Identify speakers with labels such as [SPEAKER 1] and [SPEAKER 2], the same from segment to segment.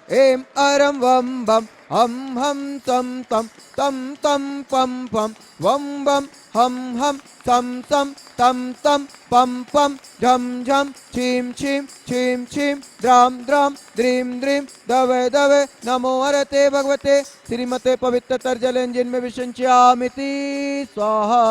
[SPEAKER 1] ऐं अरं वं वं हं हं तं तं तं तं पं पं वं वं हं हं तं तं तं तं पं पं झं झं छीं छीं छीं छीं द्रां द्रां द्रीं द्रीं दवे दवे नमो हरते भगवते श्रीमते पवित्रतरजलेंजिन में विशंच्यामिति स्वाहा।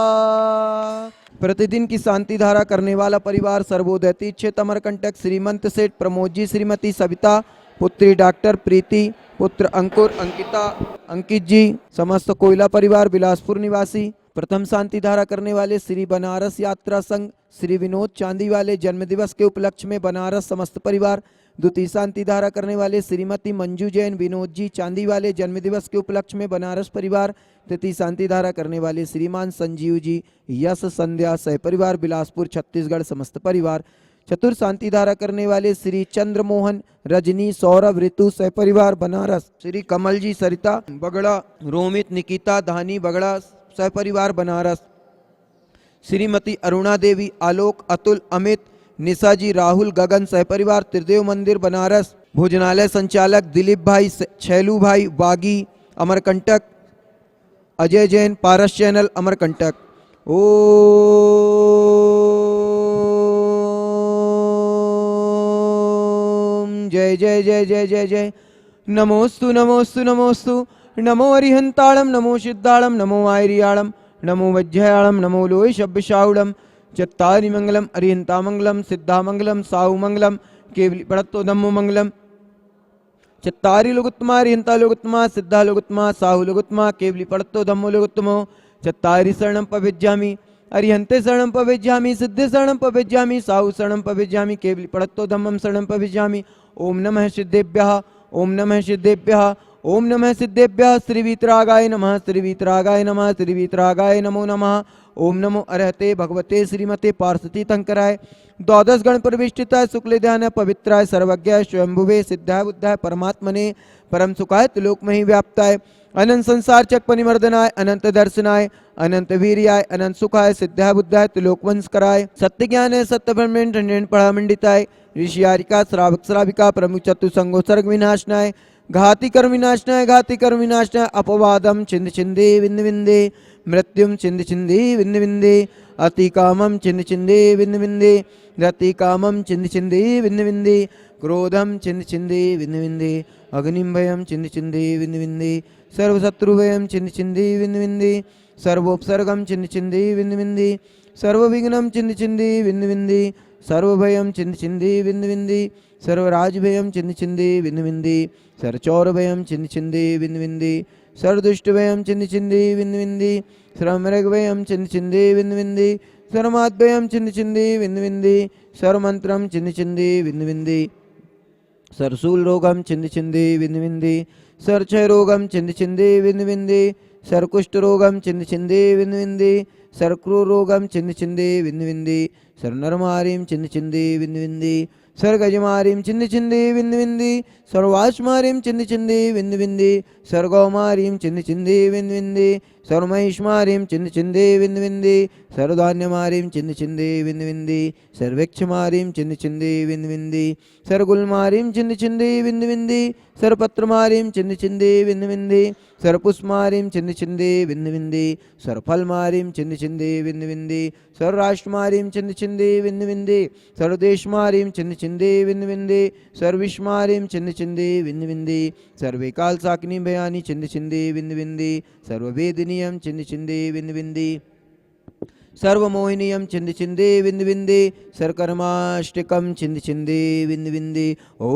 [SPEAKER 1] प्रतिदिन की शांति धारा करने वाला परिवार सर्वोदय तीर्थ अमरकंटक श्रीमंत सेठ प्रमोद जी, श्रीमती सविता, पुत्री डॉक्टर प्रीति, पुत्र अंकुर, अंकिता, अंकित जी, समस्त कोयला परिवार बिलासपुर निवासी। प्रथम शांति धारा करने वाले श्री बनारस यात्रा संघ श्री विनोद चांदी वाले जन्म दिवस के उपलक्ष्य में बनारस समस्त परिवार। द्वितीय शांति धारा करने वाले श्रीमती मंजू जैन विनोद जी चांदी वाले जन्म दिवस के उपलक्ष्य में बनारस परिवार। तृतीय शांति धारा करने वाले श्रीमान संजीव जी यश संध्या सह परिवार बिलासपुर छत्तीसगढ़ समस्त परिवार। चतुर्थ शांति धारा करने वाले श्री चंद्रमोहन रजनी सौरभ ऋतु सह परिवार बनारस। श्री कमल जी सरिता बगड़ा रोमित निकिता धानी बगड़ा सह परिवार बनारस। श्रीमती अरुणा देवी आलोक अतुल अमित निशा जी राहुल गगन सह परिवार त्रिदेव मंदिर बनारस। भोजनालय संचालक दिलीप भाई छैलू भाई बागी अमरकंटक। अजय जैन पारस चैनल अमरकंटक। ओम जय जय जय जय जय जय। नमोस्तु नमोस्तु नमोस्तु। नमो अरिहंताणम नमो सिद्धाणम नमो आयरियाणम नमो वज्रयाणम नमो लोय शब्दशाउडम। चत्तारि मंगलम अरिहंता मंगलम सिद्धा मंगलम साहु मंगलम केवली पड़त्तो धम्मो मंगलम। चत्तारि लोगुत्तमा अरिहंता लोगुत्तमा सिद्धा लोगुत्तमा साहु लोगुत्तमा केवली पड़त्तो धम्मो लोगुत्तमो। चत्तारि शरणं पविज्जामि अरिहंते शरणं पविज्जामि सिद्धे शरणं पविज्जामि साहु शरणं पविज्जामि केवली पड़त्तो धम्मं शरणं पविज्जामि। ओम नमः सिद्धेभ्यः ओम नमः सिद्धेभ्यः ओम नमः सिद्धेभ्यः। श्रीवीतरागाय नमः श्रीवीतरागाय नमः श्रीवीतरागाय नमो नमः। ओम नमो अरहते भगवते श्रीमते पार्षती तंकराय द्वादश गण प्रविष्टिताय शुक्ल ध्यान पवित्राय सर्वज्ञाय स्वयंभुवे सिद्धाय बुद्धाय परमात्मने परम सुखाय त्रिलोकमहि व्याप्ताय अनंत संसार चक परिमर्दनाय अनंत दर्शनाय अनंत वीर्याय अनंत सुखाय सिद्धाय बुद्धाय त्रिलोकवंश कराय सत्य ज्ञान है सत्य ब्रह्मेण ठंडेन पढ़ा मंडिताय ऋषियारिका श्रावक श्राविका प्रमुख चतु संगो सर्ग विनाशनाय घाति कर्म विनाशनाय घाति कर्म विनाशनाय अपवादम छिंद छिंदे विंद विंदे मृत्युम छिंद छिंदे विंद विंदे अति कामम छिंद छिंदे विंद विंदे रति कामम छिंद छिंदे विंद विंदे क्रोधम छिंद छिंदे विंद विंदे अग्निम भयम छिंद छिंदे विंद विंदे सर्वशत्रु भयम छिंद छिंदे विंद विंदे सर्वोपसर्गम छिंद छिंदे विंद विंदे सर्वविघ्नम छिंद छिंदे विंद विंदे सर्वभयम छिंद छिंदे विंद विंदे सर्वराजभयम छिंद छिंदे विंद विंदे सर्वचौरभयम छिंद छिंदे विंद विंदे सर्वदुष्टभयम छिंद छिंदे विंद विंदे सर्वमृगभयम छिंद छिंदे विंद विंदे सर्वमाद्भयम छिंद छिंदे विंद विंदे सर्वमंत्रम छिंद छिंदे विंद विंदे सरसूल रोगम छिंद छिंदे विंद विंदे सरक्षय रोगम छिंद छिंदे विंद विंदे सरकुष्ठ रोगम छिंद छिंदे विंद विंदे सरक्रू रोगम छिंद छिंदे विंद विंदे सरनरमारीम छिंद छिंदे विंद विंदे सर्गजमारीम छिंद छिंदे विंद विंदे सर्वाश्मारीम छिंद छिंदे विंद विंदे सर्गौमारीम छिंद छिंदे विंद विंदे सर्वमहिष्मारीम छिंद छिंदे विंद विंदे सर्वधान्यमारीम छिंद छिंदे विंद विंदे सर्वेक्षमारीम छिंद छिंदे विंद विंदे सर्वगुलमारीम छिंद छिंदे विंद विंदे सर्वपत्रमारीम छिंद छिंदे विंद विंदे सर्वपुष्पमारीम छिंद छिंदे विंद विंदे सर्वफलमारीम छिंद छिंदे विंद विंदे सर्वराष्ट्रमारीम छिंद छिंदे विंद विंदे सर्वदेशमारीम छिंद छिंदे विंद विंदे सर्विष्मारीम छिंद छिंदे विंद विंदे सर्वे काल साकिनी भयानी छिंद छिंदे विंद विंदे सर्ववेदनीयम छिंद छिंदे विंद विंदे सर्वमोहिनीयम छिंद छिंदे विंद विंदे सर्वकर्माष्टकम छिंद छिंदे विंद विंदे। ओम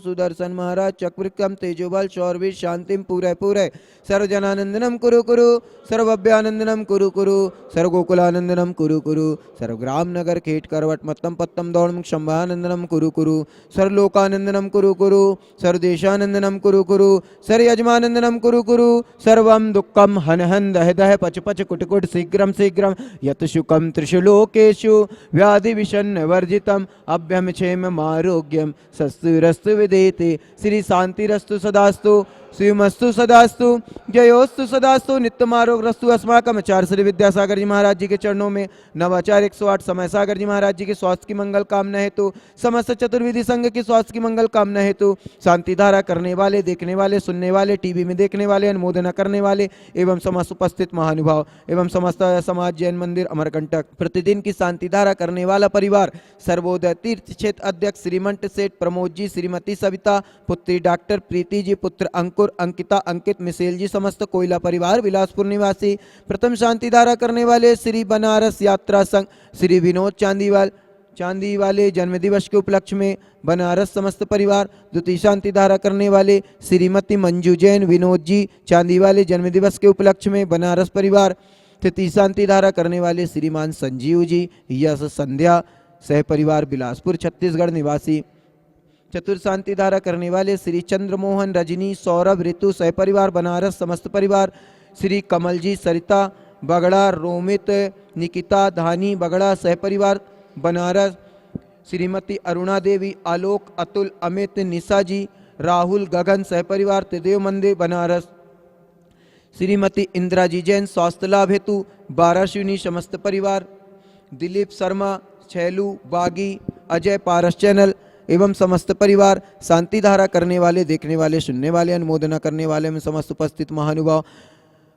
[SPEAKER 1] सुदर्शन महाराज चक्रविक्रम तेजोबल शौरवीर शांतिम पूरे पूरे सर्वजनानंदनम कुरु कुरु सर्वभ्यानंदनम कुरु कुरु सर्वगोकुलानंदनम कुरु कुरु सर्वग्राम नगर खेट करवट मत्तम पत्तम दौड़म शंभानंदनम कुरु कुरु सर्वलोकानंदनम कुरु कुरु सर्वदेशानंदनम कुरु कुरु सर्वयजमानंदनम कुरु कुरु सर्वम दुक्कम हन हन दह दह पच पच कुट कुट शीघ्रम शीघ्रम यत शुकम त्रिशुलोकेषु व्याधि विषन्न वर्जितम अभ्यम क्षेम आरोग्यम सस्तुरस्तु विदेते श्री शांतिरस्तु सदास्तु शिवमस्तु सदास्तु जयोस्तु सदास्तु नित्यमारोग्रस्तु। अस्माकम आचार्य श्री विद्यासागर जी महाराज जी के चरणों में नवाचार्य 108 समय सागर जी महाराज जी के स्वास्थ्य की मंगल कामना हेतु, समस्त चतुर्विधि संघ की स्वास्थ्य की मंगल कामना हेतु, शांति धारा करने वाले, देखने वाले, सुनने वाले, टीवी में देखने वाले, अनुमोदना करने वाले एवं समस्त उपस्थित महानुभाव एवं समस्त समाज जैन मंदिर अमरकंटक प्रतिदिन की शांति धारा करने वाला परिवार, सर्वोदय तीर्थ क्षेत्र अध्यक्ष श्रीमंत सेठ प्रमोद जी, श्रीमती सविता, पुत्री डॉक्टर प्रीति जी, पुत्र अंकुर, अंकिता, अंकित, मिसेल जी, समस्त कोयला परिवार बिलासपुर निवासी, प्रथम शांति धारा करने वाले श्री बनारस यात्रा संघ श्री विनोद चांदी वाले जन्मदिवस के उपलक्ष्य में बनारस समस्त परिवार, द्वितीय शांति धारा करने वाले श्रीमती मंजू जैन विनोद जी चांदी वाले जन्मदिवस के उपलक्ष्य में बनारस परिवार, तृतीय शांति धारा करने वाले श्रीमान संजीव जी यश संध्या सह परिवार बिलासपुर छत्तीसगढ़ निवासी, चतुर्थ शांति धारा करने वाले श्री चंद्रमोहन रजनी सौरभ ऋतु सह परिवार बनारस समस्त परिवार, श्री कमल जी सरिता बगड़ा रोमित निकिता धानी बगड़ा सह परिवार बनारस, श्रीमती अरुणा देवी आलोक अतुल अमित निशा जी राहुल गगन सह परिवार त्रिदेव मंदिर बनारस, श्रीमती इंदिरा जी जैन स्वास्थ्य लाभ हेतु बाराशिवनी समस्त परिवार, दिलीप शर्मा छैलू बागी अजय पारस चैनल एवं समस्त परिवार, शांति धारा करने वाले, देखने वाले, सुनने वाले, अनुमोदना करने वाले में समस्त उपस्थित महानुभाव,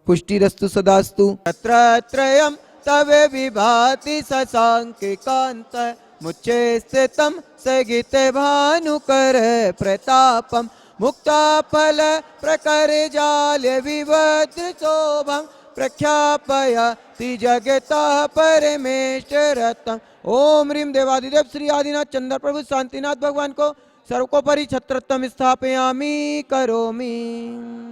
[SPEAKER 1] पुष्टिरस्तु सदास्तु। तत्रत्रयं तवे विभाति शशांके कांत मुच्चे स्थितं सगिते भानुकर प्रतापम मुक्ताफल प्रकर जाल विवद्र शोभं प्रख्यापयति जगता परमेश्वरतम। ओम ह्रीं देवादिदेव श्री आदिनाथ चंद्र प्रभु शांतिनाथ भगवान को सर्वोपरि छत्रत्वम स्थापयामि करोमि।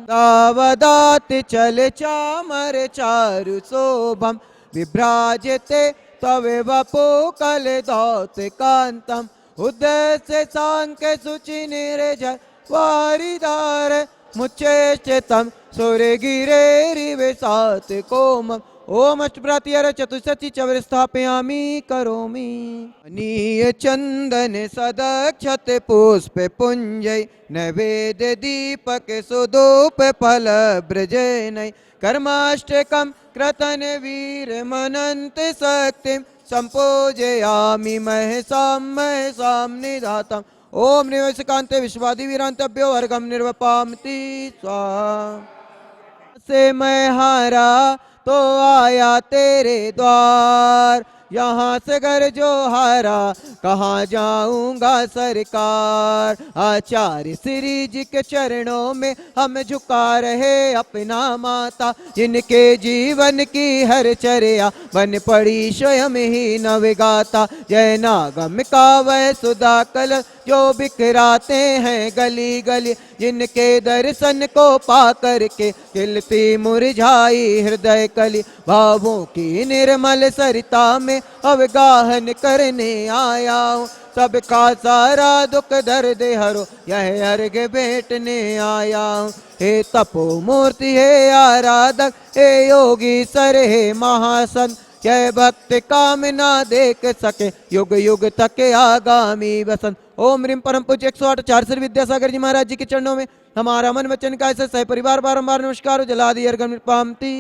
[SPEAKER 1] तावदाति चल चामर चारु शोभम विभ्राजते तवे वपो कलदौत कांतम उद्देश्य सांख्य सुचि निर्जर वारिदार मुच्चेष्टतम सूर्य गिरे रिवेशात कोमम। ओम अष्टभ्रातिहर चतुष्षष्टि चवर स्थापयामि करोमि। अनीय चंदन सदक्षत पुष्प पुंजय नैवेद्य दीपक सुधूप फल ब्रजनय कर्माष्टकम क्रतन वीर मनंत शक्तिम संपूजयामि महसाम निधातम। ओम निवसकांते विश्वादि वीरांतभ्यो वर्गम निर्वपामति स्वाहा। से मैं हारा तो आया तेरे द्वार, यहाँ से घर जो हारा कहाँ जाऊंगा सरकार। आचार्य श्री जी के चरणों में हम झुका रहे अपना माता, जिनके जीवन की हर चर्या बन पड़ी स्वयं ही नवगाता। जय नागम का वह सुधा कल जो बिखराते हैं गली गली, जिनके दर्शन को पा करके खिलती मुरझाई हृदय कली। भावों की निर्मल सरिता में अवगाहन करने आया हूँ, सबका सारा दुख दर्द हरो यह अर्घ भेंटने आया हूँ। हे तपो मूर्ति हे आराधक हे योगी सर हे महासन, जय भक्त कामना देख सके युग युग तक आगामी वसन। ओम ह्रीं परम पूज्य 108 आचार्य श्री विद्यासागर जी महाराज जी के चरणों में हमारा मन वचन का सह परिवार बारंबार नमस्कार जलादि अर्घ पामती।